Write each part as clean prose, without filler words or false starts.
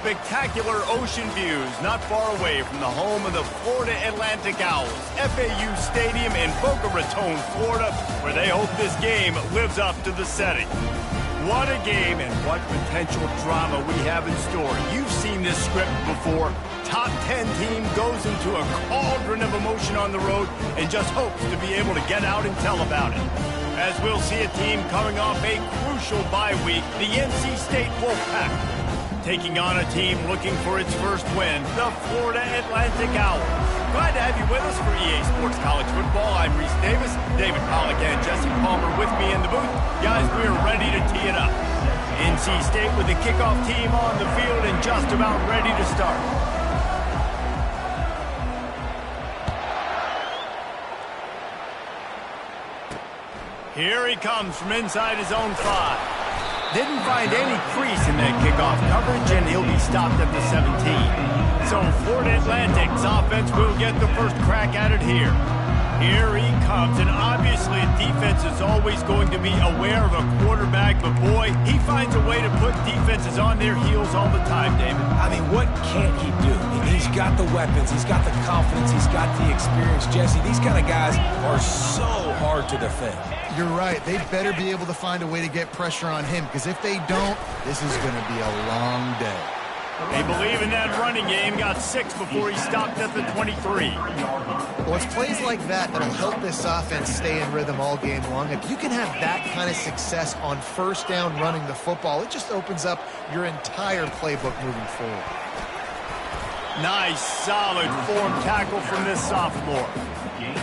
spectacular ocean views not far away from the home of the Florida Atlantic Owls, FAU Stadium in Boca Raton, Florida, where they hope this game lives up to the setting. What a game and what potential drama we have in store. You've seen this script before. Top 10 team goes into a cauldron of emotion on the road and just hopes to be able to get out and tell about it. As we'll see a team coming off a crucial bye week, the NC State Wolfpack, taking on a team looking for its first win, the Florida Atlantic Owls. Glad to have you with us for EA Sports College Football. I'm Reese Davis, David Pollack and Jesse Palmer with me in the booth. Guys, we are ready to tee it up. NC State with the kickoff team on the field and just about ready to start. Here he comes from inside his own 5. Didn't find any crease in that kickoff coverage, and he'll be stopped at the 17. So Florida Atlantic's offense will get the first crack at it here. Here he comes, and obviously defense is always going to be aware of a quarterback, but boy, he finds a way to put defenses on their heels all the time, David. I mean, what can't he do? He's got the weapons, he's got the confidence, he's got the experience. Jesse, these kind of guys are so hard to defend. You're right. They better be able to find a way to get pressure on him, because if they don't, this is going to be a long day. They believe in that running game. Got 6 before he stopped at the 23. Well, it's plays like that that'll help this offense stay in rhythm all game long. If you can have that kind of success on first down running the football, it just opens up your entire playbook moving forward. Nice, solid form tackle from this sophomore.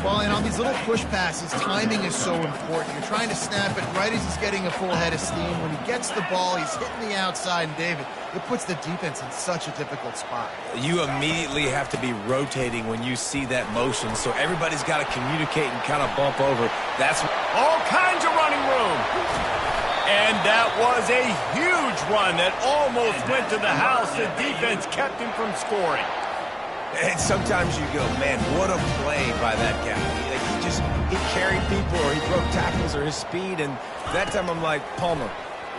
Well, and on these little push passes, timing is so important. You're trying to snap it right as he's getting a full head of steam. When he gets the ball, he's hitting the outside, and David, it puts the defense in such a difficult spot. You immediately have to be rotating when you see that motion, so everybody's got to communicate and kind of bump over. That's all kinds of running room. And that was a huge run that almost went to the house. The defense kept him from scoring. And sometimes you go, man, what a play by that guy. He carried people, or he broke tackles, or his speed. And that time I'm like, Palmer,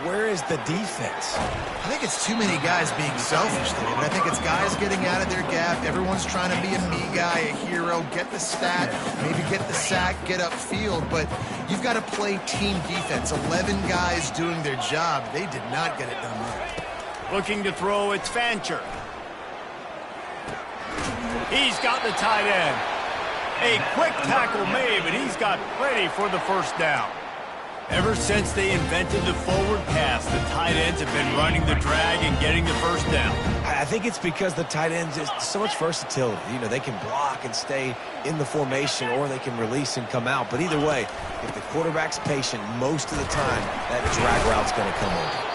where is the defense? I think it's too many guys being selfish, David. I think it's guys getting out of their gap. Everyone's trying to be a me guy, a hero, get the stat, maybe get the sack, get upfield. But you've got to play team defense. 11 guys doing their job. They did not get it done right. Looking to throw, it's Fancher. He's got the tight end. A quick tackle made, but he's got plenty for the first down. Ever since they invented the forward pass, the tight ends have been running the drag and getting the first down. I think it's because the tight ends is so much versatility. You know, they can block and stay in the formation, or they can release and come out. But either way, if the quarterback's patient, most of the time, that drag route's going to come over.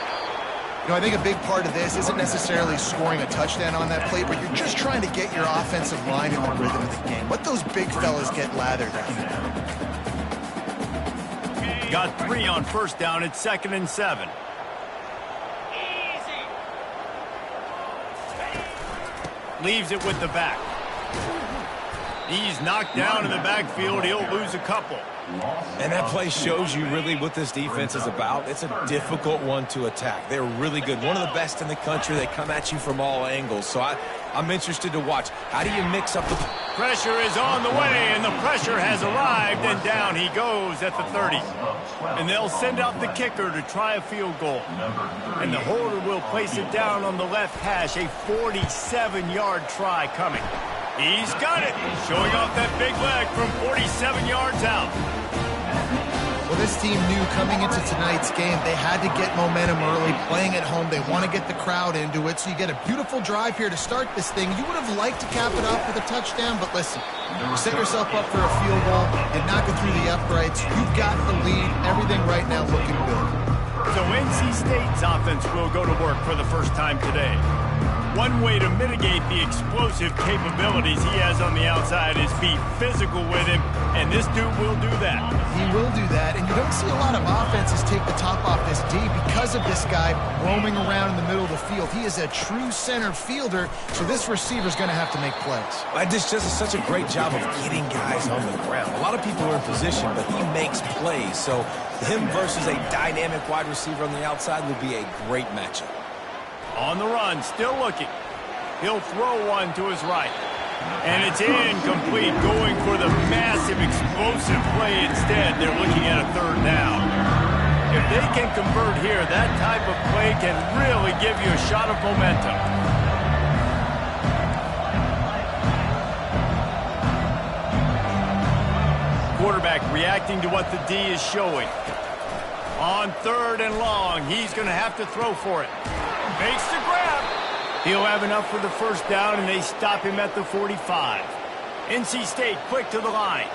You know, I think a big part of this isn't necessarily scoring a touchdown on that play, but you're just trying to get your offensive line in the rhythm of the game. Let those big fellas get lathered down. Got 3 on first down. It's 2nd and 7. Leaves it with the back. He's knocked down in the backfield. He'll lose a couple. And that play shows you really what this defense is about. It's a difficult one to attack. They're really good. One of the best in the country. They come at you from all angles. So I'm interested to watch. How do you mix up the... Pressure is on the way, and the pressure has arrived, and down he goes at the 30. And they'll send out the kicker to try a field goal. And the holder will place it down on the left hash. A 47-yard try coming. He's got it, showing off that big leg from 47 yards out. Well, this team knew coming into tonight's game they had to get momentum early, playing at home. They want to get the crowd into it, so you get a beautiful drive here to start this thing. You would have liked to cap it off with a touchdown, but listen, you set yourself up for a field goal, you knock it through the uprights, you've got the lead, everything right now looking good. So NC State's offense will go to work for the first time today. One way to mitigate the explosive capabilities he has on the outside is be physical with him, and this dude will do that. He will do that, and you don't see a lot of offenses take the top off this D because of this guy roaming around in the middle of the field. He is a true center fielder, so this receiver's going to have to make plays. This just is such a great job of getting guys on the ground. A lot of people are in position, but he makes plays, so him versus a dynamic wide receiver on the outside would be a great matchup. On the run, still looking. He'll throw one to his right. And it's incomplete, going for the massive, explosive play instead. They're looking at a third down. If they can convert here, that type of play can really give you a shot of momentum. Quarterback reacting to what the D is showing. On third and long, he's going to have to throw for it. Makes the grab. He'll have enough for the first down, and they stop him at the 45. NC State quick to the line.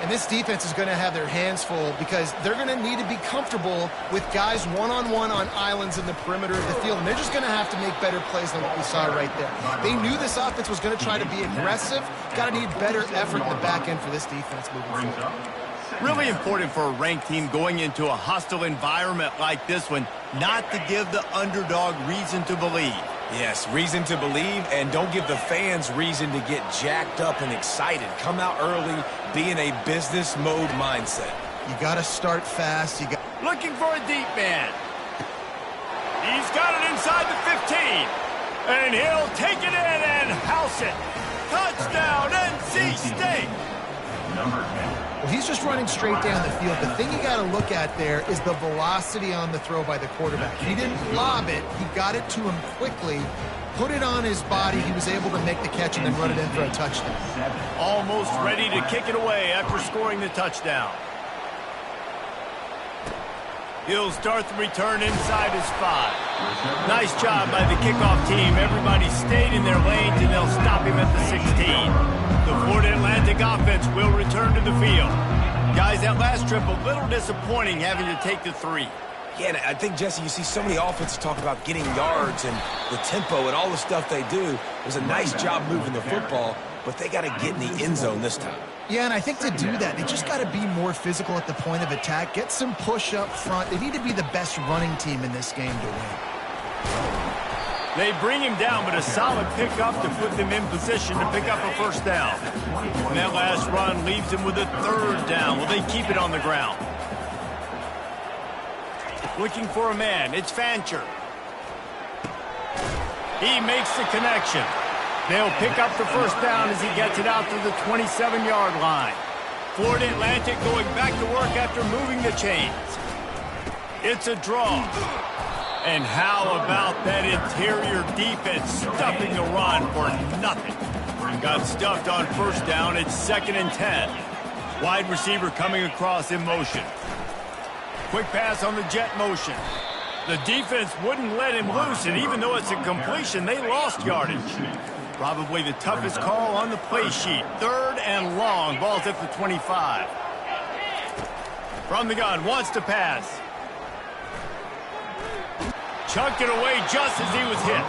And this defense is going to have their hands full because they're going to need to be comfortable with guys one-on-one on islands in the perimeter of the field. And they're just going to have to make better plays than what we saw right there. They knew this offense was going to try to be aggressive. Got to need better effort in the back end for this defense moving forward. Really important for a ranked team going into a hostile environment like this one, not to give the underdog reason to believe. Yes, reason to believe, and don't give the fans reason to get jacked up and excited. Come out early, be in a business mode mindset. You got to start fast. Looking for a deep man. He's got it inside the 15. And he'll take it in and house it. Touchdown, NC State. Well, he's just running straight down the field. The thing you got to look at there is the velocity on the throw by the quarterback. He didn't lob it. He got it to him quickly, put it on his body. He was able to make the catch and then run it in for a touchdown. Almost ready to kick it away after scoring the touchdown. He'll start the return inside his 5. Nice job by the kickoff team. Everybody stayed in their lanes, and they'll stop him at the 16. The Florida Atlantic offense will return to the field. Guys, that last trip a little disappointing having to take the 3. Yeah, and I think, Jesse, you see so many offenses talk about getting yards and the tempo and all the stuff they do. It was a nice job moving the football, but they got to get in the end zone this time. Yeah, and I think to do that, they just got to be more physical at the point of attack, get some push up front. They need to be the best running team in this game to win. They bring him down, but a solid pickup to put them in position to pick up a first down. And that last run leaves him with a third down. Will they keep it on the ground? Looking for a man. It's Fancher. He makes the connection. They'll pick up the first down as he gets it out to the 27-yard line. Florida Atlantic going back to work after moving the chains. It's a draw. And how about that interior defense stuffing the run for nothing? Got stuffed on first down. It's 2nd and 10. Wide receiver coming across in motion. Quick pass on the jet motion. The defense wouldn't let him loose, and even though it's a completion, they lost yardage. Probably the toughest call on the play sheet. 3rd and long. Ball's at the 25. From the gun, wants to pass. Chucked it away just as he was hit.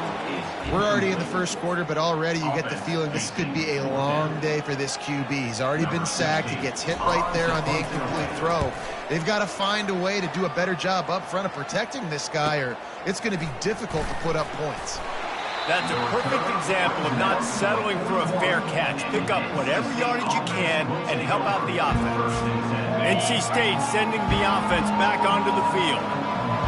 We're already in the first quarter, but already you get the feeling this could be a long day for this QB. He's already been sacked. He gets hit right there on the incomplete throw. They've got to find a way to do a better job up front of protecting this guy, or it's going to be difficult to put up points. That's a perfect example of not settling for a fair catch. Pick up whatever yardage you can and help out the offense. NC State sending the offense back onto the field.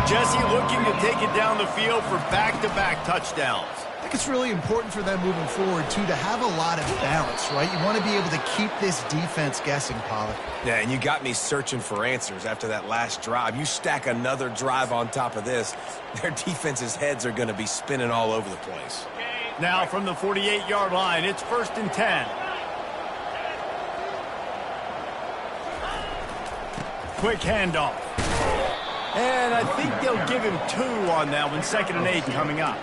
Jesse looking to take it down the field for back-to-back touchdowns. I think it's really important for them moving forward, too, to have a lot of balance, right? You want to be able to keep this defense guessing, Pollard. Yeah, and you got me searching for answers after that last drive. You stack another drive on top of this, their defense's heads are going to be spinning all over the place. Now from the 48-yard line, it's 1st and 10. Quick handoff. And I think they'll give him 2 on that one. 2nd and 8 coming up.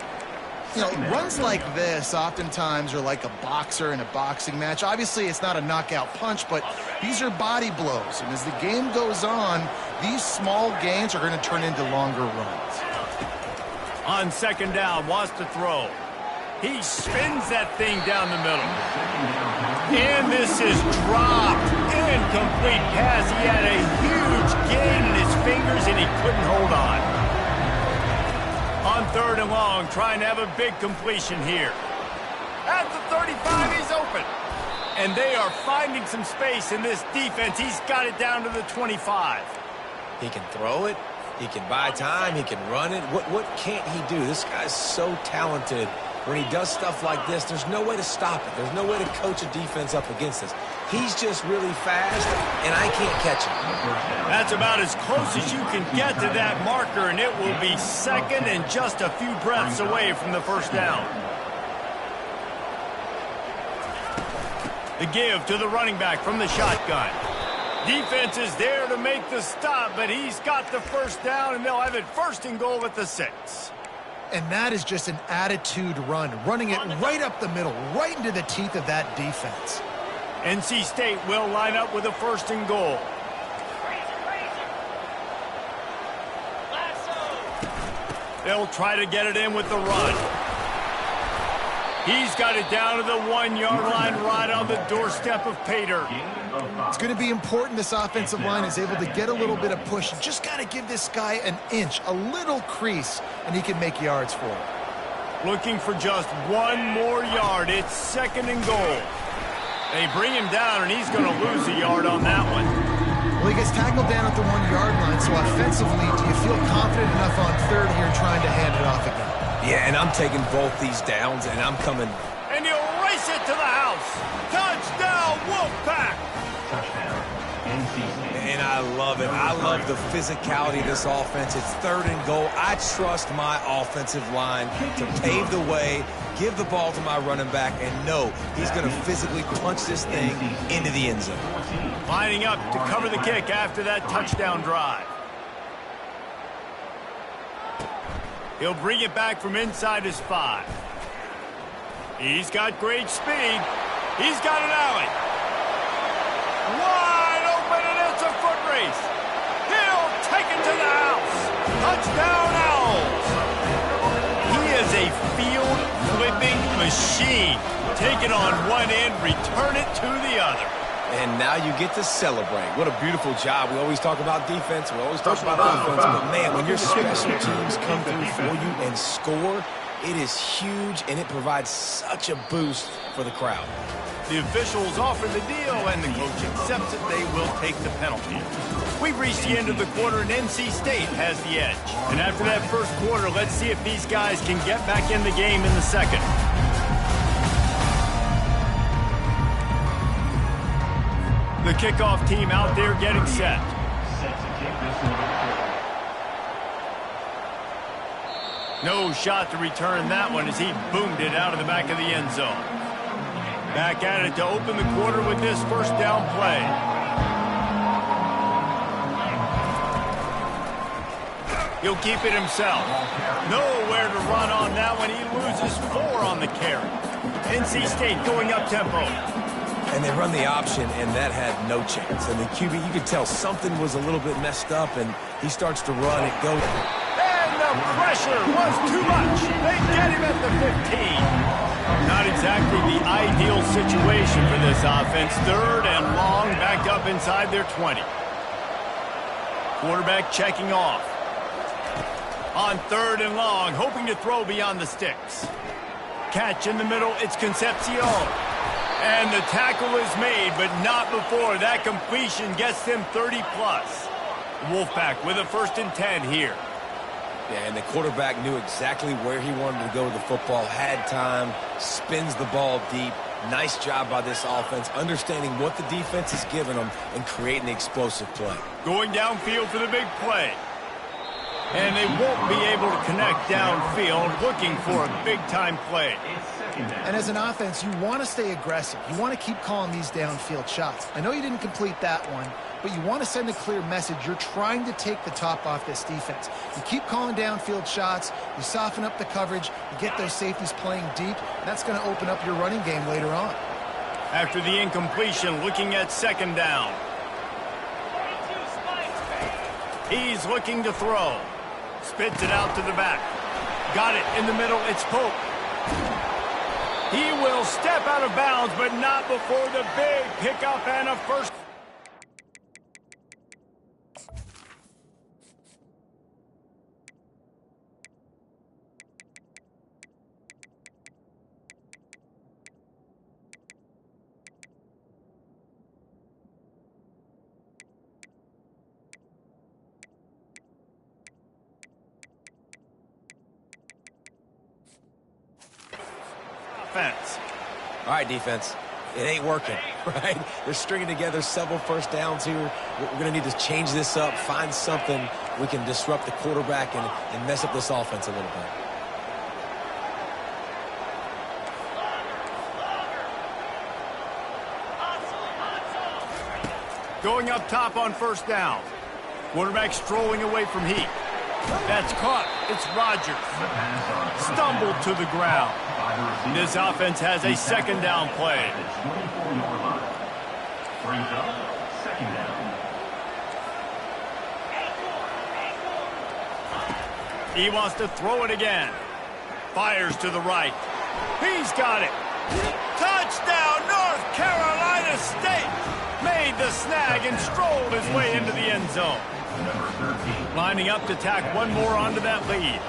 You know, runs like this oftentimes are like a boxer in a boxing match. Obviously, it's not a knockout punch, but these are body blows. And as the game goes on, these small gains are going to turn into longer runs. On 2nd down, wants to throw. He spins that thing down the middle. And this is dropped. Incomplete pass. He had a huge gain in his fingers, and he couldn't hold on. On 3rd and long, trying to have a big completion here. At the 35, he's open. And they are finding some space in this defense. He's got it down to the 25. He can throw it. He can buy time. He can run it. What can't he do? This guy's so talented. When he does stuff like this, there's no way to stop it. There's no way to coach a defense up against this. He's just really fast, and I can't catch him. That's about as close as you can get to that marker, and it will be second and just a few breaths away from the first down. The give to the running back from the shotgun. Defense is there to make the stop, but he's got the first down, and they'll have it first and goal at the 6. And that is just an attitude run, running it right up the middle, right into the teeth of that defense. NC State will line up with a first and goal. They'll try to get it in with the run. He's got it down to the 1-yard line right on the doorstep of Pater. It's going to be important this offensive line is able to get a little bit of push. You just got to give this guy an inch, a little crease, and he can make yards for it. Looking for just one more yard. It's second and goal. They bring him down, and he's going to lose a yard on that one. Well, he gets tackled down at the 1-yard line, so offensively, do you feel confident enough on third here trying to hand it off again? Yeah, and I'm taking both these downs, and I'm coming. And he'll race it to the house. Touchdown, Wolfpack! And I love it. I love the physicality of this offense. It's third and goal. I trust my offensive line to pave the way, give the ball to my running back, and know he's going to physically punch this thing into the end zone. Lining up to cover the kick after that touchdown drive. He'll bring it back from inside his 5. He's got great speed. He's got an alley. Wide open, and it's a foot race. He'll take it to the house. Touchdown, Owls. He is a field-flipping machine. Take it on one end, return it to the other. And now you get to celebrate. What a beautiful job. We always talk about defense. We always talk about offense. But, man, when your special teams come through for you and score, it is huge, and it provides such a boost for the crowd. The officials offer the deal, and the coach accepts it. They will take the penalty. We've reached the end of the quarter, and NC State has the edge. And after that first quarter, let's see if these guys can get back in the game in the second. The kickoff team out there getting set. No shot to return that one as he boomed it out of the back of the end zone. Back at it to open the quarter with this first down play. He'll keep it himself. Nowhere to run on that one. He loses 4 on the carry. NC State going up tempo. And they run the option, and that had no chance. And the QB, you could tell something was a little bit messed up, and he starts to run. It goes. And the pressure was too much. They get him at the 15. Not exactly the ideal situation for this offense. Third and long, back up inside their 20. Quarterback checking off. On third and long, hoping to throw beyond the sticks. Catch in the middle, it's Concepcion. And the tackle is made, but not before that completion gets them 30-plus. Wolfpack with a 1st and 10 here. Yeah, and the quarterback knew exactly where he wanted to go with the football, had time, spins the ball deep. Nice job by this offense, understanding what the defense is giving them and creating the explosive play. Going downfield for the big play. And they won't be able to connect downfield, looking for a big-time play. And as an offense, you want to stay aggressive. You want to keep calling these downfield shots. I know you didn't complete that one, but you want to send a clear message. You're trying to take the top off this defense. You keep calling downfield shots, you soften up the coverage, you get those safeties playing deep, and that's going to open up your running game later on. After the incompletion, looking at 2nd down. He's looking to throw. Spits it out to the back. Got it in the middle. It's Pope. He will step out of bounds, but not before the big pickup and a first. offense. All right, defense. It ain't working, right? They're stringing together several first downs here. We're going to need to change this up, find something we can disrupt the quarterback and mess up this offense a little bit. Going up top on first down. Quarterback strolling away from heat. That's caught. It's Rodgers. Stumbled to the ground. This offense has a second down play. He wants to throw it again. Fires to the right. He's got it. Touchdown, North Carolina State. Made the snag and strolled his way into the end zone. Lining up to tack one more onto that lead.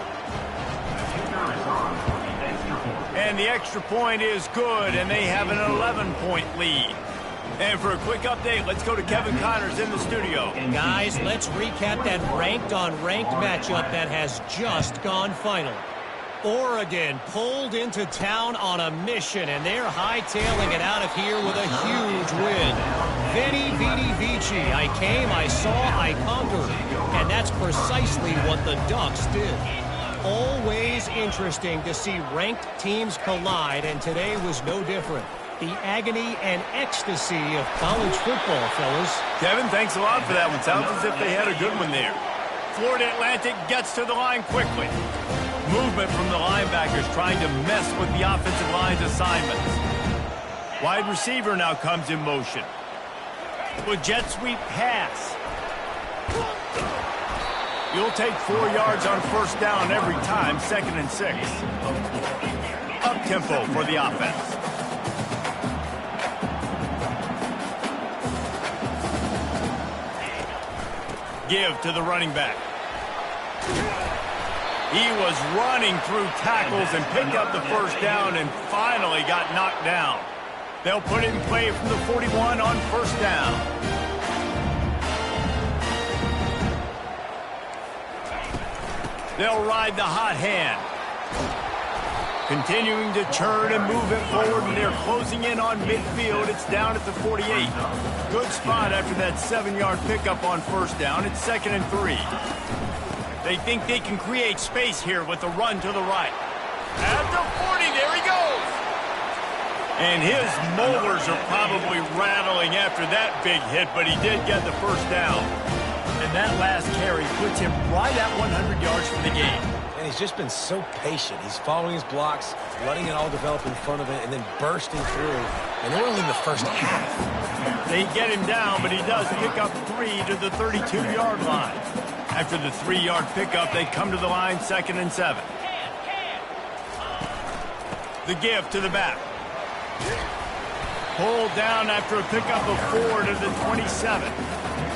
And the extra point is good, and they have an 11-point lead. And for a quick update, let's go to Kevin Connors in the studio. Guys, let's recap that ranked-on-ranked matchup that has just gone final. Oregon pulled into town on a mission, and they're hightailing it out of here with a huge win. Veni, vidi, vici. I came, I saw, I conquered. And that's precisely what the Ducks did. Always interesting to see ranked teams collide, and today was no different. The agony and ecstasy of college football, fellas. Kevin, thanks a lot for that one. Sounds as if they had a good one there. Florida Atlantic gets to the line quickly. Movement from the linebackers trying to mess with the offensive line's assignments. Wide receiver now comes in motion. With jet sweep pass. You'll take 4 yards on first down every time, 2nd and 6. Up-tempo for the offense. Give to the running back. He was running through tackles and picked up the first down and finally got knocked down. They'll put it in play from the 41 on first down. They'll ride the hot hand. Continuing to churn and move it forward, and they're closing in on midfield. It's down at the 48. Good spot after that 7-yard pickup on first down. It's 2nd and 3. They think they can create space here with the run to the right. At the 40, there he goes. And his molars are probably rattling after that big hit, but he did get the first down. And that last carry puts him right at 100 yards for the game. And he's just been so patient. He's following his blocks, letting it all develop in front of it, and then bursting through. And they're only in the first half. They get him down, but he does pick up 3 to the 32-yard line. After the 3-yard pickup, they come to the line, 2nd and 7. The give to the back. Pulled down after a pickup of 4 to the 27.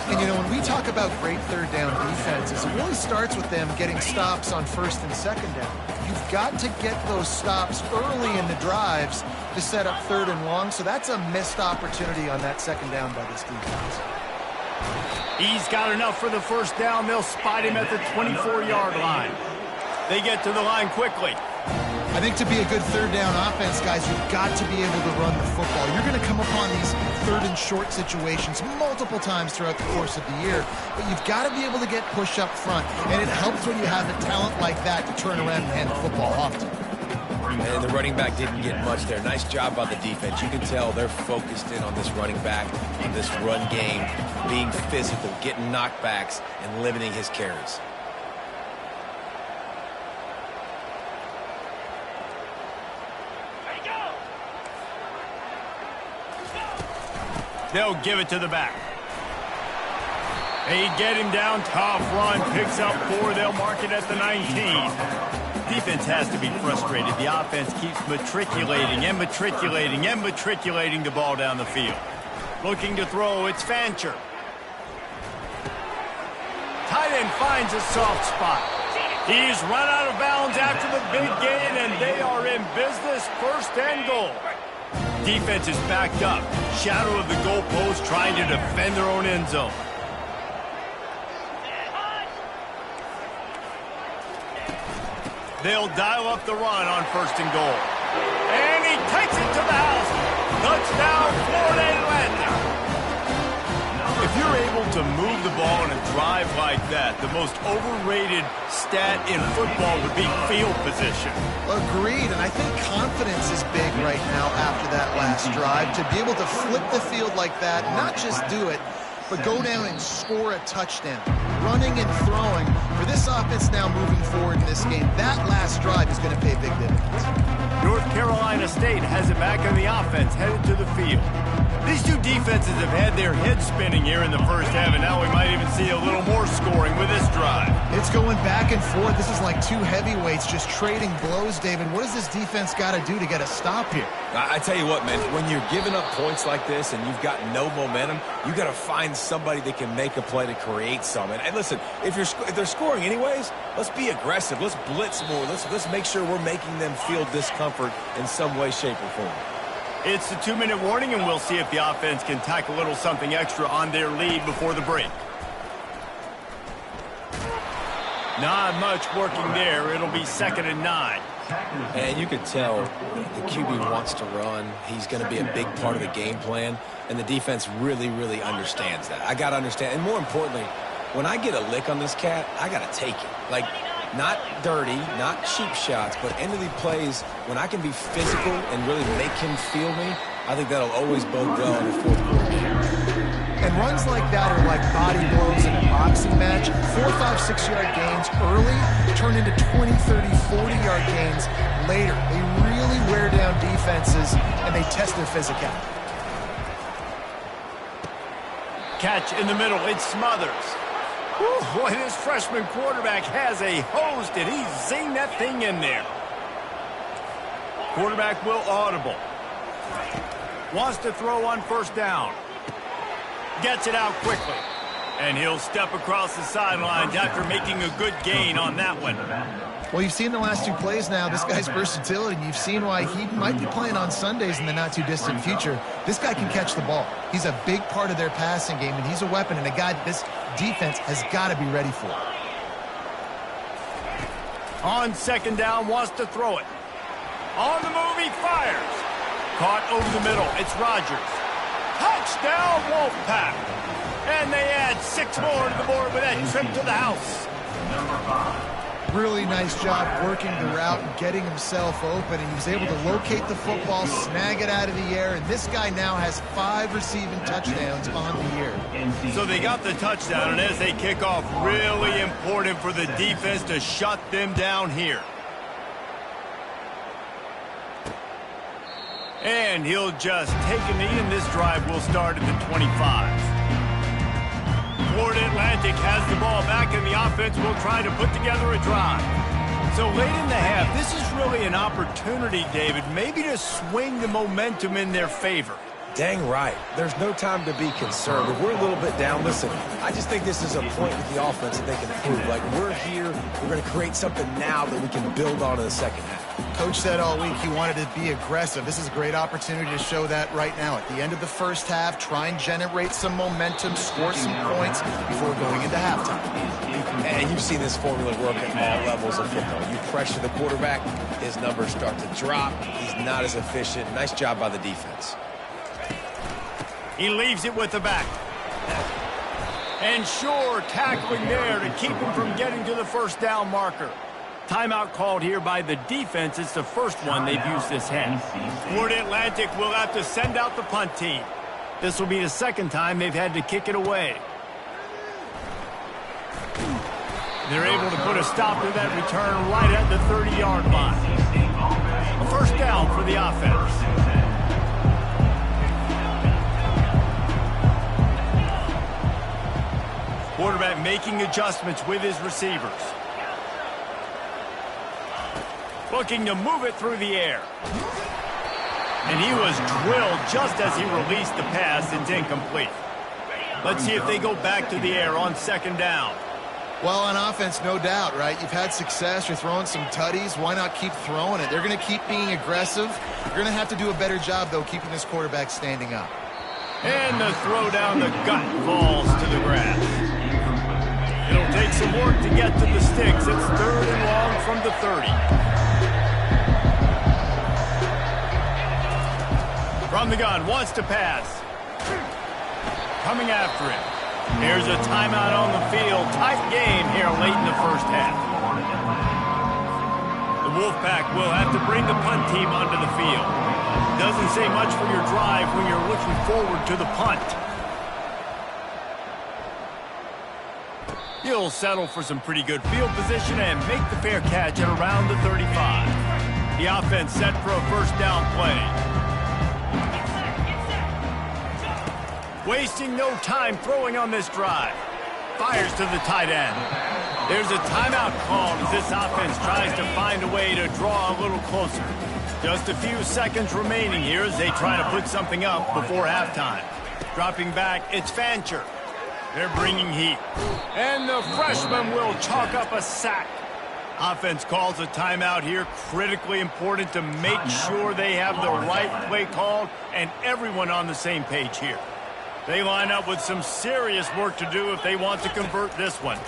And, you know, when we talk about great third down defenses, it really starts with them getting stops on first and second down. You've got to get those stops early in the drives to set up 3rd and long, so that's a missed opportunity on that second down by this defense. He's got enough for the first down. They'll spot him at the 24-yard line. They get to the line quickly. I think to be a good third down offense, guys, you've got to be able to run the football. You're going to come upon these 3rd and short situations multiple times throughout the course of the year, but you've got to be able to get push up front, and it helps when you have a talent like that to turn around and hand the football off to. And the running back didn't get much there. Nice job by the defense. You can tell they're focused in on this running back, on this run game, being physical, getting knockbacks, and limiting his carries. They'll give it to the back. They get him down, tough run, picks up 4. They'll mark it at the 19. Defense has to be frustrated. The offense keeps matriculating and matriculating and matriculating the ball down the field. Looking to throw, it's Fancher. Tight end finds a soft spot. He's run out of bounds after the big gain, and they are in business, 1st and goal. Defense is backed up. Shadow of the goalpost trying to defend their own end zone. They'll dial up the run on 1st and goal. And he takes it to the house. Touchdown, Florida Atlantic. If you're able to move the ball in a drive like that, the most overrated stat in football would be field position. Agreed, and I think confidence is big right now after that last drive. To be able to flip the field like that, not just do it, but go down and score a touchdown. Running and throwing, for this offense now moving forward in this game, that last drive is going to pay big dividends. North Carolina State has it back on the offense, headed to the field. These two defenses have had their heads spinning here in the first half, and now we might even see a little more scoring with this drive. It's going back and forth. This is like two heavyweights just trading blows, David. What does this defense got to do to get a stop here? I tell you what, man, when you're giving up points like this and you've got no momentum, you got to find somebody that can make a play to create some. And listen, if they're scoring anyways, let's be aggressive. Let's blitz more. Let's make sure we're making them feel discomfort in some way, shape, or form. It's the 2-minute warning, and we'll see if the offense can tack a little something extra on their lead before the break. Not much working there. It'll be 2nd and 9. And you could tell the QB wants to run. He's going to be a big part of the game plan, and the defense really, really understands that. I got to understand. And more importantly, when I get a lick on this cat, I got to take it. Like, not dirty, not cheap shots, but end of the plays, when I can be physical and really make him feel me, I think that'll always bode well in the fourth quarter game. And runs like that are like body blows in a boxing match. 4, 5, 6-yard gains early turn into 20, 30, 40-yard gains later. They really wear down defenses, and they test their physicality. Catch in the middle. It's Smothers. Whew, boy, this freshman quarterback has a hose. Did he zing that thing in there? Quarterback will audible. Wants to throw on first down. Gets it out quickly. And he'll step across the sidelines after making a good gain on that one. Well, you've seen the last 2 plays now. This guy's versatility. You've seen why he might be playing on Sundays in the not-too-distant future. This guy can catch the ball. He's a big part of their passing game, and he's a weapon and a guy that this defense has got to be ready for. On 2nd down, wants to throw it. On the move, he fires. Caught over the middle. It's Rodgers. Touchdown, Wolfpack. And they add 6 more to the board with that trip to the house. Really nice job working the route and getting himself open, and he was able to locate the football, snag it out of the air, and this guy now has 5 receiving touchdowns on the year. So they got the touchdown, and as they kick off, really important for the defense to shut them down here. And he'll just take a knee, and this drive will start at the 25. Florida Atlantic has the ball back, and the offense will try to put together a drive. So late in the half, this is really an opportunity, David, maybe to swing the momentum in their favor. Dang right. There's no time to be concerned. If we're a little bit down, listen, I just think this is a point with the offense that they can improve. Like, we're here, we're going to create something now that we can build on in the second half. Coach said all week he wanted to be aggressive. This is a great opportunity to show that right now. At the end of the first half, try and generate some momentum, score some points before going into halftime. And you've seen this formula work at all levels of football. You pressure the quarterback, his numbers start to drop. He's not as efficient. Nice job by the defense. He leaves it with the back. And sure, tackling there to keep him from getting to the first down marker. Timeout called here by the defense. It's the first one they've used this half. Florida Atlantic will have to send out the punt team. This will be the second time they've had to kick it away. They're able to put a stop to that return right at the 30-yard line. A first down for the offense. Quarterback making adjustments with his receivers. Looking to move it through the air. And he was drilled just as he released the pass. It's incomplete. Let's see if they go back to the air on 2nd down. Well, on offense, no doubt, right? You've had success. You're throwing some tutties. Why not keep throwing it? They're going to keep being aggressive. You're going to have to do a better job, though, keeping this quarterback standing up. And the throw down the gut falls to the grass. It'll take some work to get to the sticks. It's 3rd and long from the 30. the gun, wants to pass. Coming after him. Here's a timeout on the field. Tight game here late in the first half. The Wolfpack will have to bring the punt team onto the field. Doesn't say much for your drive when you're looking forward to the punt. He'll settle for some pretty good field position and make the fair catch at around the 35. The offense set for a first down play. Wasting no time throwing on this drive. Fires to the tight end. There's a timeout called as this offense tries to find a way to draw a little closer. Just a few seconds remaining here as they try to put something up before halftime. Dropping back, it's Fancher. They're bringing heat. And the freshman will chalk up a sack. Offense calls a timeout here. Critically important to make sure they have the right play called and everyone on the same page here. They line up with some serious work to do if they want to convert this one.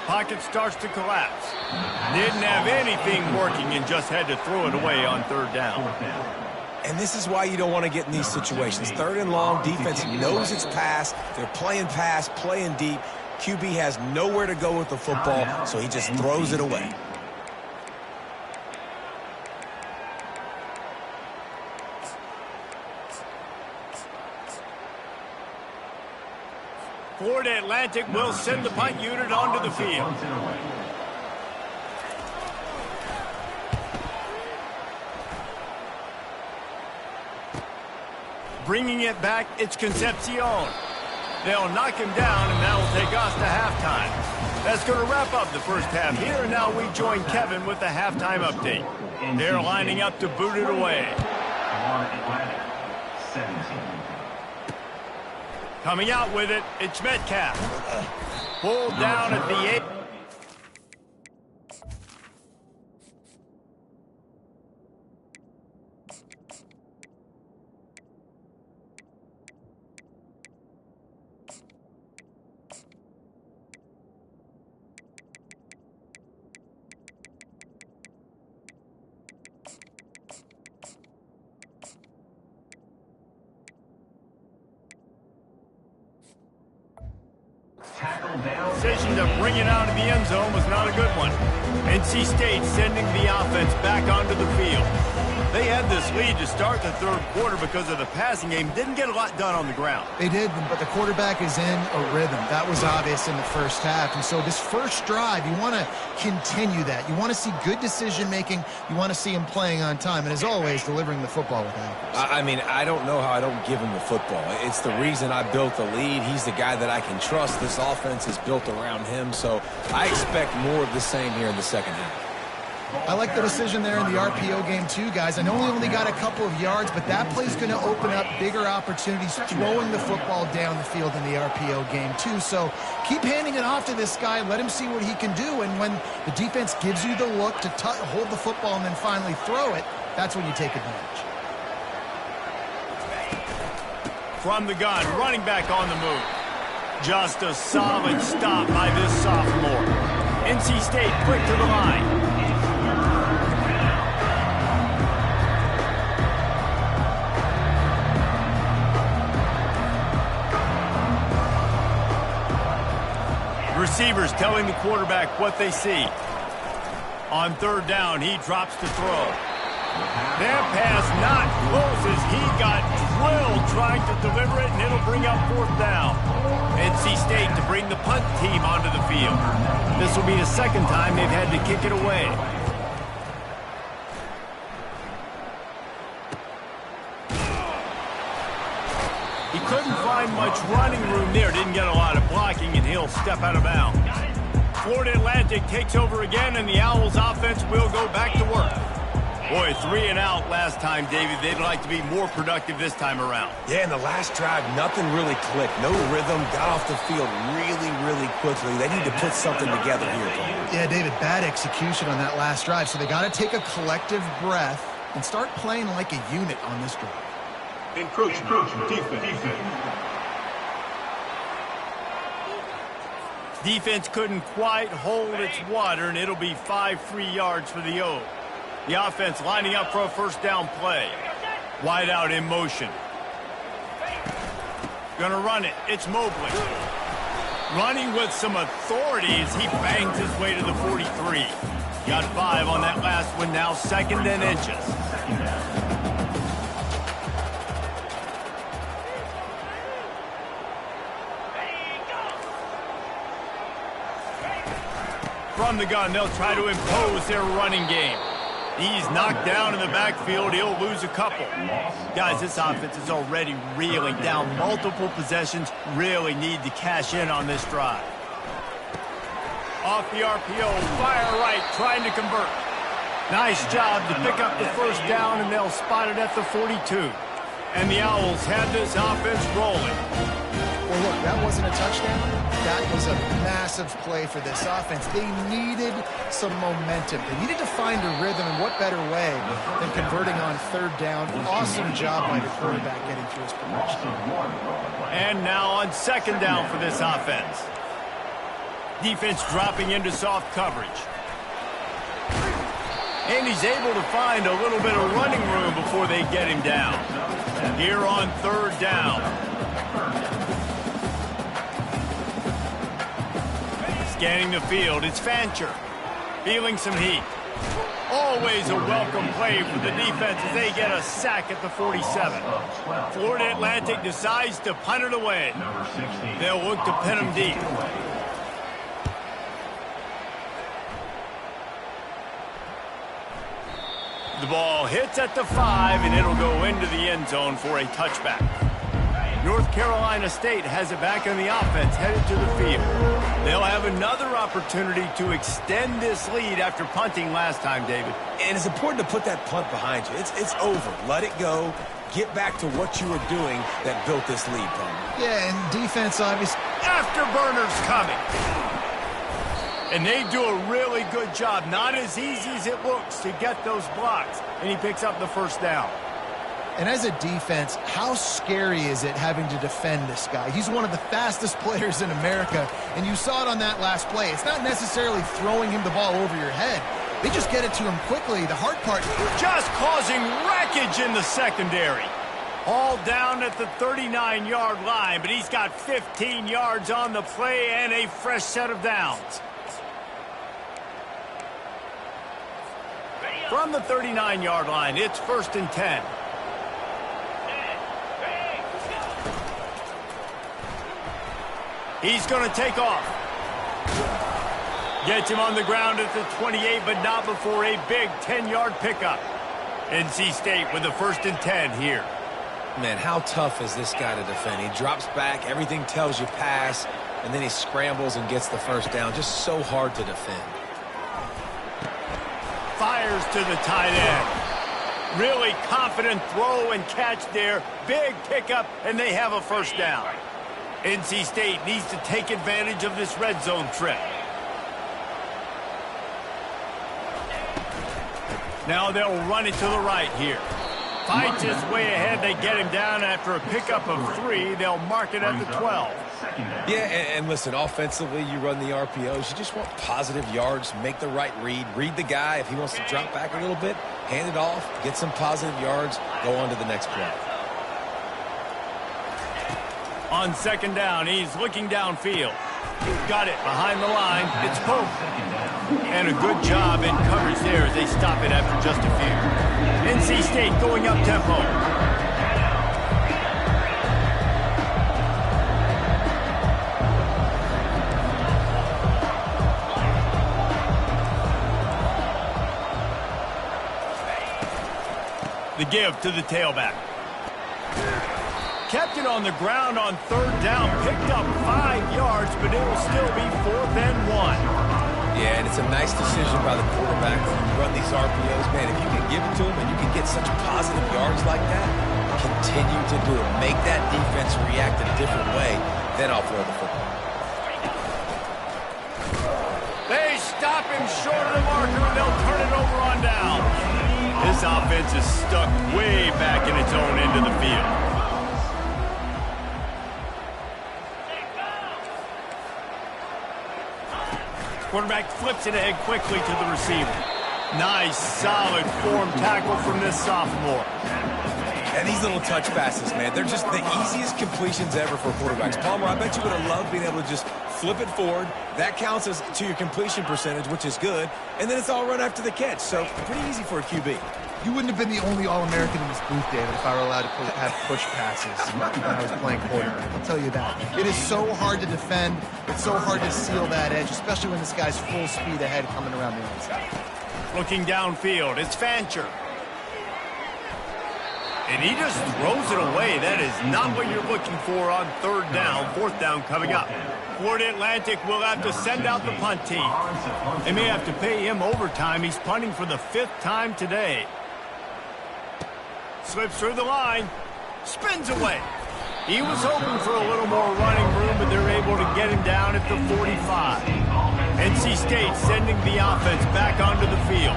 Pocket starts to collapse. Didn't have anything working and just had to throw it away on third down. And this is why you don't want to get in these situations. Third and long, defense knows it's pass. They're playing pass, playing deep. QB has nowhere to go with the football, so he just throws it away. Florida Atlantic will send the punt unit onto the field. Bringing it back, it's Concepcion. They'll knock him down, and that will take us to halftime. That's going to wrap up the first half here, and now we join Kevin with the halftime update. They're lining up to boot it away. Coming out with it, it's Metcalf. Pulled down at the 8. Decision to bring it out of the end zone was not a good one. NC State sending the offense back onto the field. They had this lead to start the third quarter because of the passing game. Didn't get a lot done on the ground. They did, but the quarterback is in a rhythm. That was obvious in the first half. And so this first drive, you want to continue that. You want to see good decision-making. You want to see him playing on time. And as always, delivering the football with accuracy. I mean, I don't know how I don't give him the football. It's the reason I built the lead. He's the guy that I can trust. This offense is built around him. So I expect more of the same here in the second half. I like the decision there in the RPO game too, guys. I know he only got a couple of yards, but that play's going to open up bigger opportunities throwing the football down the field in the RPO game too. So keep handing it off to this guy. Let him see what he can do. And when the defense gives you the look to hold the football and then finally throw it, that's when you take advantage. From the gun, running back on the move. Just a solid stop by this sophomore. NC State quick to the line. Receivers telling the quarterback what they see. On third down, he drops to throw. That pass not close as he got drilled trying to deliver it, and it'll bring up fourth down. NC State to bring the punt team onto the field. This will be the second time they've had to kick it away. He couldn't find much running room there. Didn't get a lot of blocking, and he'll step out of bounds. Florida Atlantic takes over again, and the Owls offense will go back to work. Boy, 3 and out last time, David. They'd like to be more productive this time around. Yeah, in the last drive, nothing really clicked. No rhythm, got off the field really quickly. They need to put something together here. Yeah, David, bad execution on that last drive. So they got to take a collective breath and start playing like a unit on this drive. Encroachment, defense. Defense couldn't quite hold its water, and it'll be 5 free yards for the O. The offense lining up for a first down play. Wide out in motion. Gonna run it. It's Mobley. Running with some authority as he bangs his way to the 43. Got 5 on that last one, now 2nd and inches. From the gun, they'll try to impose their running game. He's knocked down in the backfield. He'll lose a couple. Guys, this offense is already reeling down multiple possessions. Really need to cash in on this drive. Off the RPO, fire right, trying to convert. Nice job to pick up the first down, and they'll spot it at the 42. And the Owls have this offense rolling. Well, look, that wasn't a touchdown. That was a massive play for this offense. They needed some momentum. They needed to find a rhythm, and what better way than converting on 3rd down. Awesome job by the quarterback getting through his progression. And now on 2nd down for this offense. Defense dropping into soft coverage. And he's able to find a little bit of running room before they get him down. Here on 3rd down. Scanning the field, it's Fancher. Feeling some heat. Always a welcome play for the defense as they get a sack at the 47. Florida Atlantic decides to punt it away. They'll look to pin him deep. The ball hits at the 5, and it'll go into the end zone for a touchback. North Carolina State has it back in the offense, headed to the field. They'll have another opportunity to extend this lead after punting last time, David. And it's important to put that punt behind you. It's over. Let it go. Get back to what you were doing that built this lead, Palmer. Yeah, and defense, obviously. Afterburners coming. And they do a really good job. Not as easy as it looks to get those blocks. And he picks up the first down. And as a defense, how scary is it having to defend this guy? He's one of the fastest players in America, and you saw it on that last play. It's not necessarily throwing him the ball over your head. They just get it to him quickly. The hard part... Just causing wreckage in the secondary. All down at the 39-yard line, but he's got 15 yards on the play and a fresh set of downs. From the 39-yard line, it's 1st and 10. He's going to take off. Gets him on the ground at the 28, but not before a big 10-yard pickup. NC State with the 1st and 10 here. Man, how tough is this guy to defend? He drops back, everything tells you pass, and then he scrambles and gets the first down. Just so hard to defend. Fires to the tight end. Really confident throw and catch there. Big pickup, and they have a first down. NC State needs to take advantage of this red zone trip. Now they'll run it to the right here. Fights his way ahead. They get him down after a pickup of 3. They'll mark it at the 12. Yeah, and listen, offensively, you run the RPOs. You just want positive yards, make the right read. Read the guy. If he wants to drop back a little bit, hand it off, get some positive yards, go on to the next play. On 2nd down, he's looking downfield. Got it behind the line. It's Pope. And a good job in coverage there as they stop it after just a few. NC State going up tempo. The give to the tailback. Kept it on the ground on 3rd down. Picked up 5 yards, but it will still be 4th and 1. Yeah, and it's a nice decision by the quarterback to run these RPOs. Man, if you can give it to him and you can get such positive yards like that, continue to do it. Make that defense react a different way, then I'll throw the football. They stop him short of the marker, and they'll turn it over on down. This offense is stuck way back in its own end of the field. Quarterback flips it ahead quickly to the receiver. Nice, solid form tackle from this sophomore. And these little touch passes, man, they're just the easiest completions ever for quarterbacks. Palmer, I bet you would have loved being able to just flip it forward. That counts as to your completion percentage, which is good. And then it's all run after the catch. So pretty easy for a QB. You wouldn't have been the only All-American in this booth, David, if I were allowed to have push passes when I was playing quarterback. I'll tell you that. It is so hard to defend. It's so hard to seal that edge, especially when this guy's full speed ahead coming around the outside. Looking downfield, it's Fancher. And he just throws it away. That is not what you're looking for on third down. Fourth down coming up. Florida Atlantic will have to send out the punt team. They may have to pay him overtime. He's punting for the 5th time today. Slips through the line. Spins away. He was hoping for a little more running room, but they're able to get him down at the 45. NC State sending the offense back onto the field.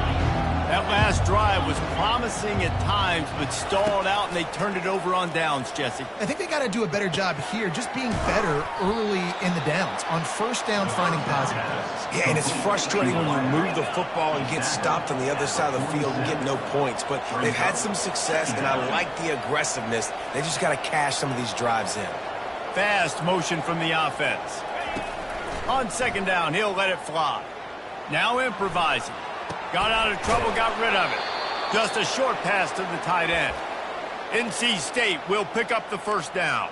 That last drive was promising at times, but stalled out, and they turned it over on downs, Jesse. I think they got to do a better job here, just being better early in the downs. On first down, finding positive plays. Yeah, and it's frustrating when you move the football and get stopped on the other side of the field and get no points. But they've had some success, and I like the aggressiveness. They just got to cash some of these drives in. Fast motion from the offense. On second down, he'll let it fly. Now improvising. Got out of trouble, got rid of it. Just a short pass to the tight end. NC State will pick up the first down.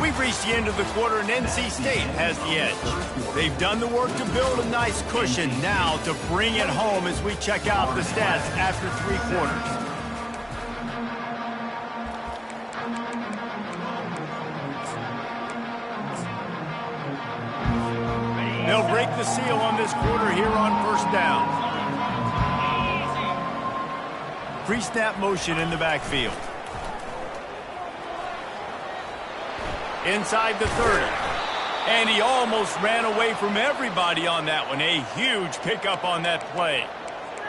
We've reached the end of the quarter, and NC State has the edge. They've done the work to build a nice cushion. Now to bring it home as we check out the stats after 3 quarters. They'll break the seal on this quarter here on first down. Pre-snap motion in the backfield. Inside the 30. And he almost ran away from everybody on that one. A huge pickup on that play.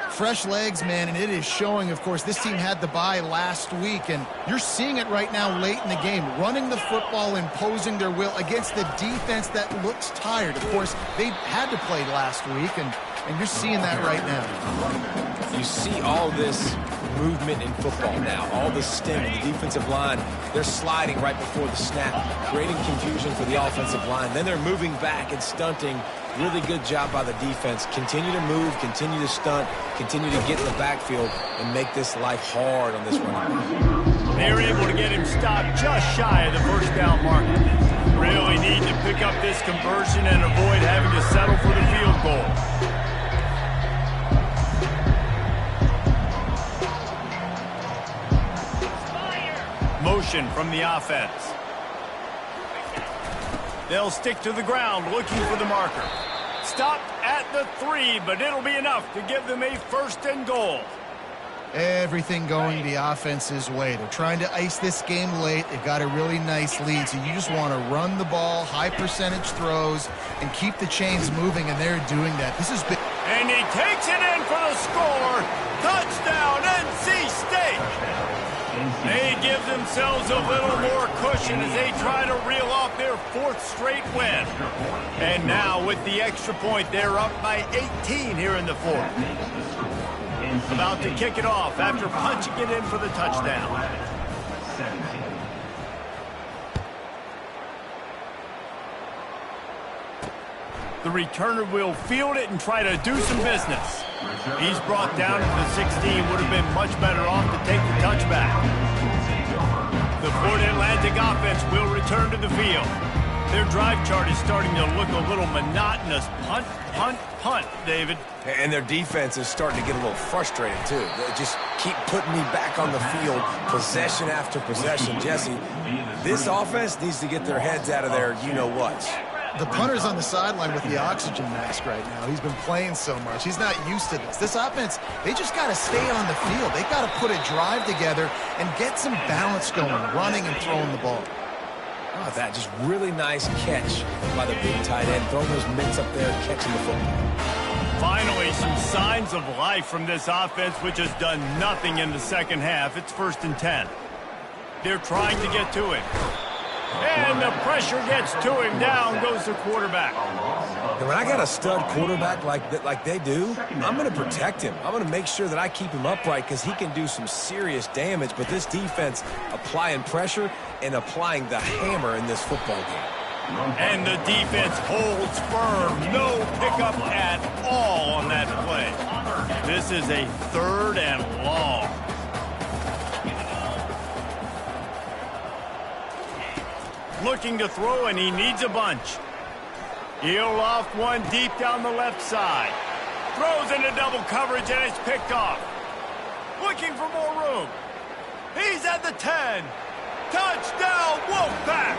Fresh legs, man, and it is showing, of course. This team had the bye last week, and you're seeing it right now late in the game. Running the football, imposing their will against the defense that looks tired. Of course, they had to play last week, and you're seeing that right now. You see all this movement in football now. All the stem in the defensive line. They're sliding right before the snap, creating confusion for the offensive line. Then they're moving back and stunting. Really good job by the defense. Continue to move, continue to stunt, continue to get in the backfield and make this life hard on this running back. They were able to get him stopped just shy of the first down marker. Really need to pick up this conversion and avoid having to settle for the field goal. Motion from the offense. They'll stick to the ground looking for the marker. Stopped at the 3, but it'll be enough to give them a 1st and goal. Everything going the offense's way. They're trying to ice this game late. They've got a really nice lead, so you just want to run the ball, high percentage throws, and keep the chains moving, and they're doing that. This has been... And he takes it in for the score. Touchdown, NC State. They give themselves a little more cushion as they try to reel off their 4th straight win. And now with the extra point, they're up by 18 here in the 4th. About to kick it off after punching it in for the touchdown. The returner will field it and try to do some business. He's brought down at the 16. Would have been much better off to take the touchback. The Florida Atlantic offense will return to the field. Their drive chart is starting to look a little monotonous. Punt, punt, punt, David. And their defense is starting to get a little frustrated, too. They just keep putting me back on the field, possession after possession. Jesse, this offense needs to get their heads out of their you-know-whats. The punter's on the sideline with the oxygen mask right now. He's been playing so much. He's not used to this. This offense, they just got to stay on the field. They've got to put a drive together and get some balance going, running and throwing the ball. Oh, that just really nice catch by the big tight end, throwing those mitts up there, catching the football. Finally, some signs of life from this offense, which has done nothing in the second half. It's 1st and 10. They're trying to get to it. And the pressure gets to him. Down goes the quarterback. And when I got a stud quarterback like they do, I'm going to protect him. I'm going to make sure that I keep him upright because he can do some serious damage. But this defense applying pressure and applying the hammer in this football game. And the defense holds firm. No pickup at all on that play. This is a 3rd and long. Looking to throw, and he needs a bunch. He'll loft one deep down the left side. Throws into double coverage, and it's picked off. Looking for more room. He's at the 10. Touchdown, Wolfpack!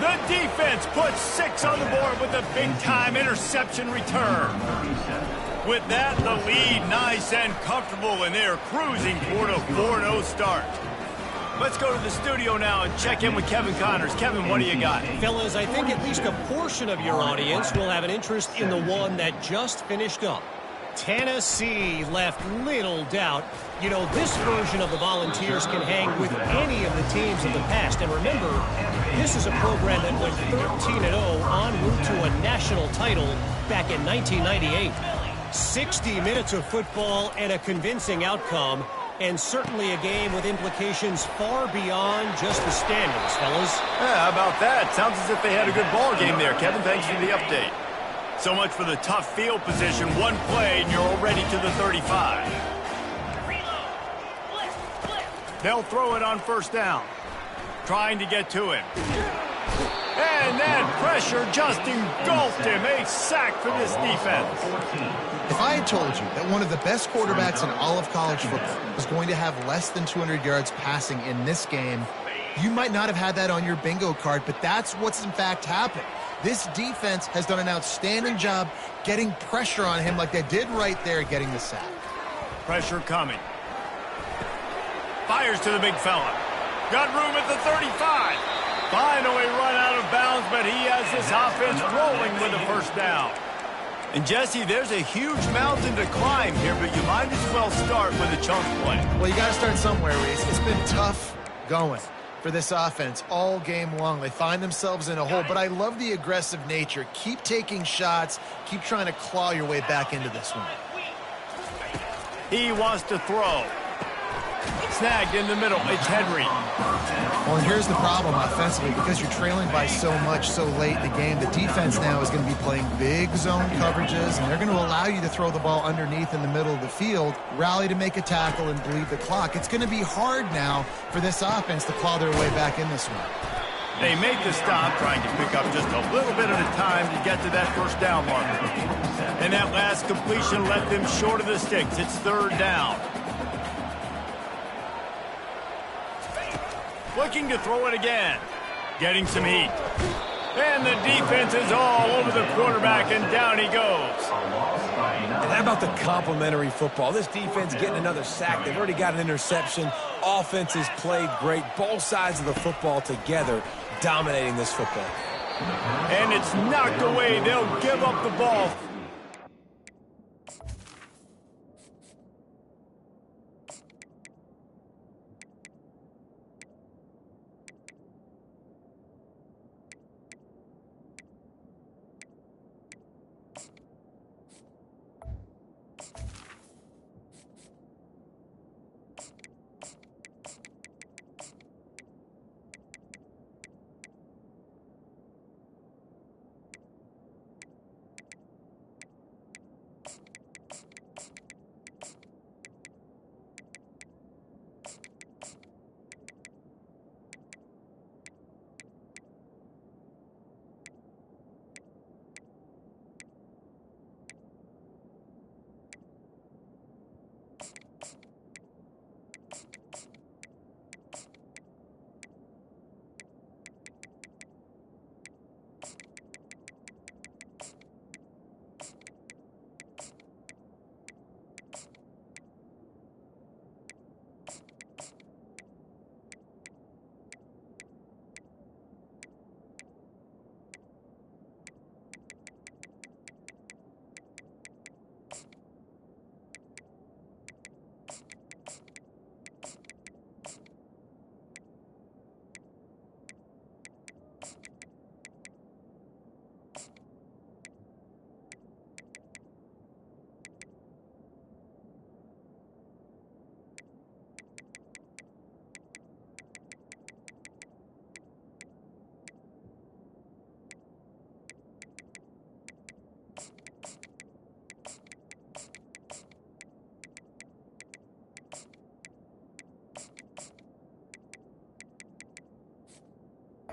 The defense puts 6 on the board with a big-time interception return. With that, the lead nice and comfortable, and they're cruising toward a 4-0 start. Let's go to the studio now and check in with Kevin Connors. Kevin, what do you got? Fellas, I think at least a portion of your audience will have an interest in the one that just finished up. Tennessee left little doubt. You know, this version of the Volunteers can hang with any of the teams of the past. And remember, this is a program that went 13-0 en route to a national title back in 1998. 60 minutes of football and a convincing outcome. And certainly a game with implications far beyond just the standings, fellas. Yeah, how about that? Sounds as if they had a good ball game there. Kevin, thanks for the update. So much for the tough field position. One play, and you're already to the 35. They'll throw it on 1st down. Trying to get to him. And that pressure just engulfed him. A sack for this defense. If I had told you that one of the best quarterbacks in all of college football was going to have less than 200 yards passing in this game, you might not have had that on your bingo card, but that's what's in fact happened. This defense has done an outstanding job getting pressure on him like they did right there, getting the sack. Pressure coming. Fires to the big fella. Got room at the 35. Finally run out of bounds, but he has this offense rolling with a 1st down. And, Jesse, there's a huge mountain to climb here, but you might as well start with a chunk play. Well, you got to start somewhere, Reese. It's been tough going for this offense all game long. They find themselves in a hole, but I love the aggressive nature. Keep taking shots. Keep trying to claw your way back into this one. He wants to throw. Snagged in the middle. It's Henry. Well, and here's the problem offensively. Because you're trailing by so much so late in the game, the defense now is going to be playing big zone coverages, and they're going to allow you to throw the ball underneath in the middle of the field, rally to make a tackle, and bleed the clock. It's going to be hard now for this offense to claw their way back in this one. They make the stop, trying to pick up just a little bit at a time to get to that 1st down marker. And that last completion left them short of the sticks. It's 3rd down. Looking to throw it again. Getting some heat. And the defense is all over the quarterback, and down he goes. And how about the complimentary football? This defense getting another sack. They've already got an interception. Offense has played great. Both sides of the football together dominating this football. And it's knocked away. They'll give up the ball.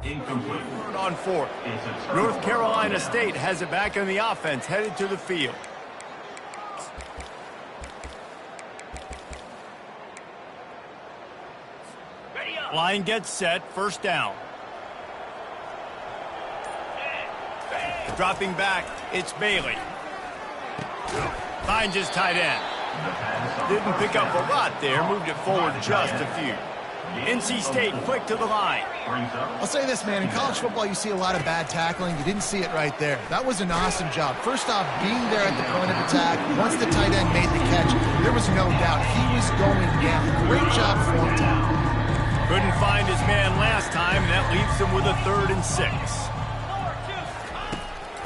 Incomplete. Third on fourth. North Carolina State has it back in the offense, headed to the field. Line gets set, first down. Dropping back, it's Bailey. Finds his tight end. Didn't pick up a lot there, moved it forward just a few. NC State quick to the line. I'll say this, man. In college football, you see a lot of bad tackling. You didn't see it right there. That was an awesome job. First off, being there at the point of attack. Once the tight end made the catch, there was no doubt he was going down. Great job form tackle. Couldn't find his man last time. That leaves him with a 3rd and 6.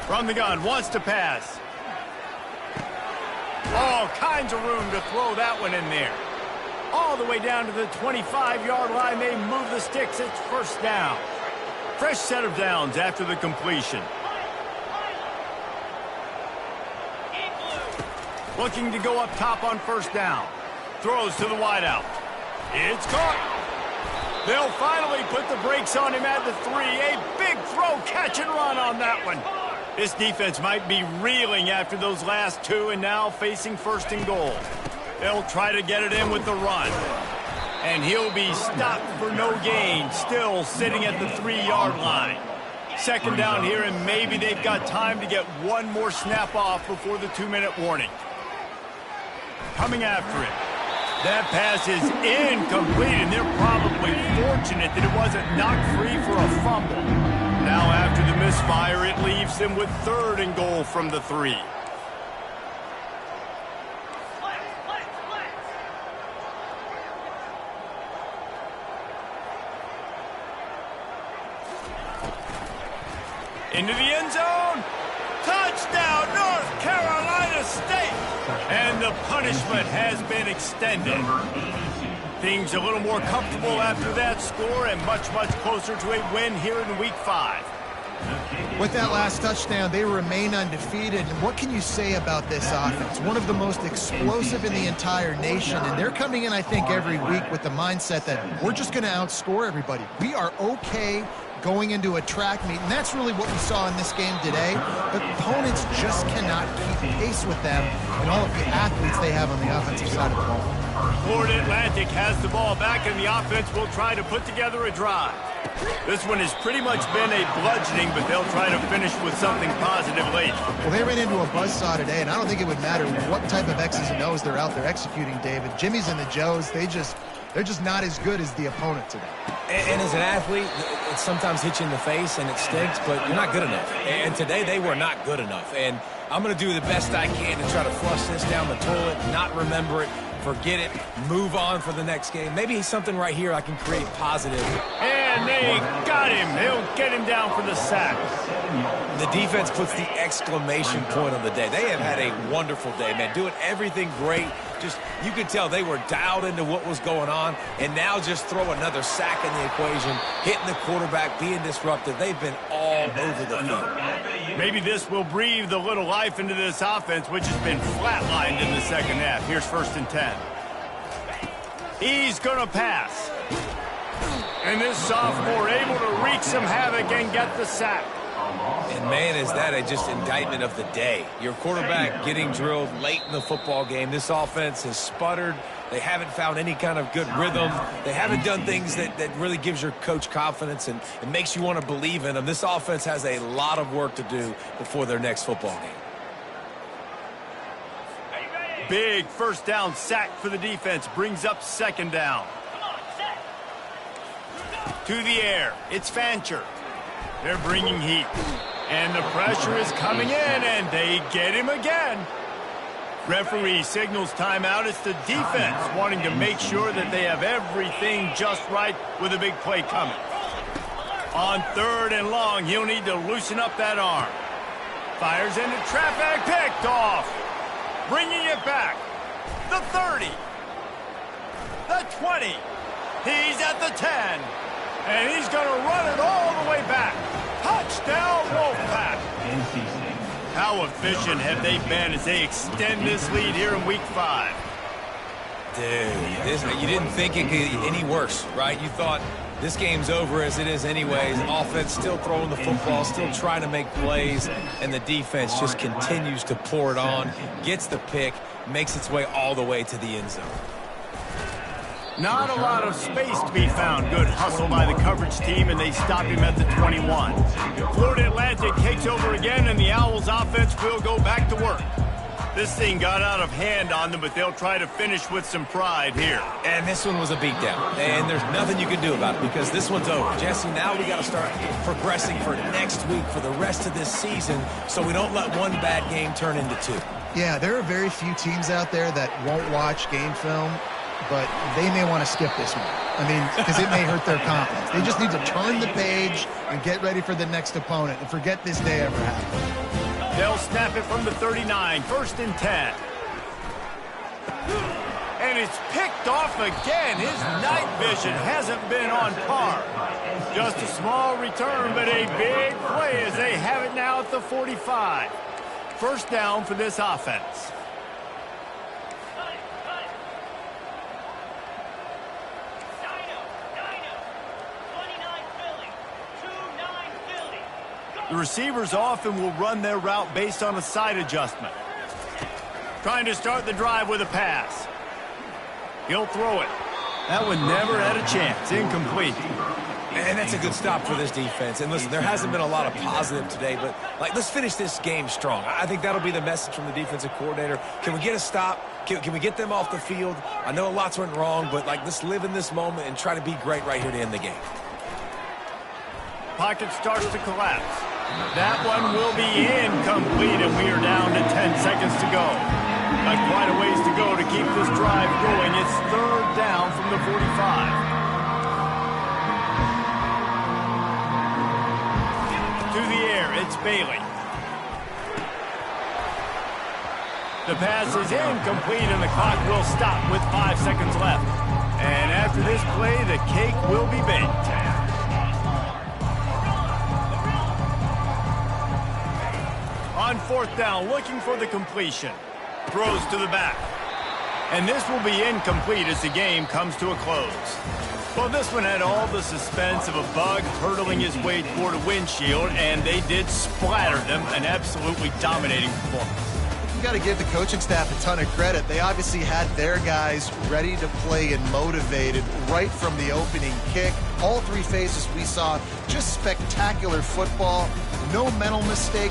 From the gun, wants to pass. All kinds of room to throw that one in there. All the way down to the 25-yard line. They move the sticks. It's first down. Fresh set of downs after the completion. Looking to go up top on first down. Throws to the wideout. It's caught. They'll finally put the brakes on him at the 3. A big throw, catch and run on that one. This defense might be reeling after those last 2 and now facing 1st and goal. They'll try to get it in with the run. And he'll be stopped for no gain, still sitting at the 3-yard line. 2nd down here, and maybe they've got time to get one more snap off before the 2-minute warning. Coming after it. That pass is incomplete, and they're probably fortunate that it wasn't knocked free for a fumble. Now after the misfire, it leaves them with 3rd and goal from the 3. Into the end zone. Touchdown, North Carolina State. And the punishment has been extended. Things a little more comfortable after that score and much, much closer to a win here in Week 5. With that last touchdown, they remain undefeated. And what can you say about this offense? One of the most explosive in the entire nation. And they're coming in, I think, every week with the mindset that we're just going to outscore everybody. We are okay going into a track meet, and that's really what we saw in this game today. But opponents just cannot keep pace with them and all of the athletes they have on the offensive side of the ball. Florida Atlantic has the ball back, and the offense will try to put together a drive. This one has pretty much been a bludgeoning, but they'll try to finish with something positive late. Well, they ran into a buzzsaw today, and I don't think it would matter what type of X's and O's they're out there executing, David. Jimmy's and the Joes, they're just not as good as the opponent today. And as an athlete, it sometimes hits you in the face and it stinks, but you're not good enough. And today they were not good enough. And I'm going to do the best I can to try to flush this down the toilet, not remember it, forget it, move on for the next game. Maybe something right here I can create positive. And they got him. They'll get him down for the sack. The defense puts the exclamation point on the day. They have had a wonderful day, man, doing everything great. Just, you could tell they were dialed into what was going on, and now just throw another sack in the equation, hitting the quarterback, being disruptive. They've been all over the field. Maybe this will breathe a little life into this offense, which has been flatlined in the second half. Here's 1st and 10. He's going to pass. And this sophomore able to wreak some havoc and get the sack. And, man, is that just indictment of the day. Your quarterback getting drilled late in the football game. This offense has sputtered. They haven't found any kind of good rhythm. They haven't done things that really gives your coach confidence and makes you want to believe in them. This offense has a lot of work to do before their next football game. Big 1st down sack for the defense. Brings up 2nd down. To the air. It's Fancher. They're bringing heat. And the pressure is coming in, and they get him again. Referee signals timeout. It's the defense wanting to make sure that they have everything just right with a big play coming. On 3rd and long, he'll need to loosen up that arm. Fires into traffic, picked off. Bringing it back. The 30. The 20. He's at the 10. And he's going to run it all the way back. Touchdown, Wolfpack. How efficient have they been as they extend this lead here in Week 5? Dude, you didn't think it could get any worse, right? You thought This game's over as it is anyways. Offense still throwing the football, still trying to make plays, and the defense just continues to pour it on, gets the pick, makes its way all the way to the end zone. Not a lot of space to be found. Good hustle by the coverage team, and they stop him at the 21. Florida Atlantic takes over again, and the Owls offense will go back to work. This thing got out of hand on them, but they'll try to finish with some pride here. And this one was a beatdown, and there's nothing you can do about it because this one's over. Jesse, now we got to start progressing for next week, for the rest of this season, so we don't let one bad game turn into two. Yeah, there are very few teams out there that won't watch game film, but they may want to skip this one. I mean, because it may hurt their confidence. They just need to turn the page and get ready for the next opponent and forget this day ever happened. They'll snap it from the 39, 1st and 10. And it's picked off again. His night vision hasn't been on par. Just a small return, but a big play as they have it now at the 45. 1st down for this offense. The receivers often will run their route based on a side adjustment. Trying to start the drive with a pass. He'll throw it. That one never had a chance. Incomplete. And that's a good stop for this defense. And listen, there hasn't been a lot of positive today, but let's finish this game strong. I think that'll be the message from the defensive coordinator. Can we get a stop? Can we get them off the field? I know lots went wrong, but let's live in this moment and try to be great right here to end the game. Pocket starts to collapse. That one will be incomplete, and we are down to 10 seconds to go. Got quite a ways to go to keep this drive going. It's 3rd down from the 45. To the air, it's Bailey. The pass is incomplete, and the clock will stop with 5 seconds left. And after this play, the cake will be baked. On 4th down, looking for the completion. Throws to the back. And this will be incomplete as the game comes to a close. Well, this one had all the suspense of a bug hurtling his way toward a windshield, and they did splatter them. An absolutely dominating performance. You got to give the coaching staff a ton of credit. They obviously had their guys ready to play and motivated right from the opening kick. All 3 phases we saw just spectacular football. No mental mistakes.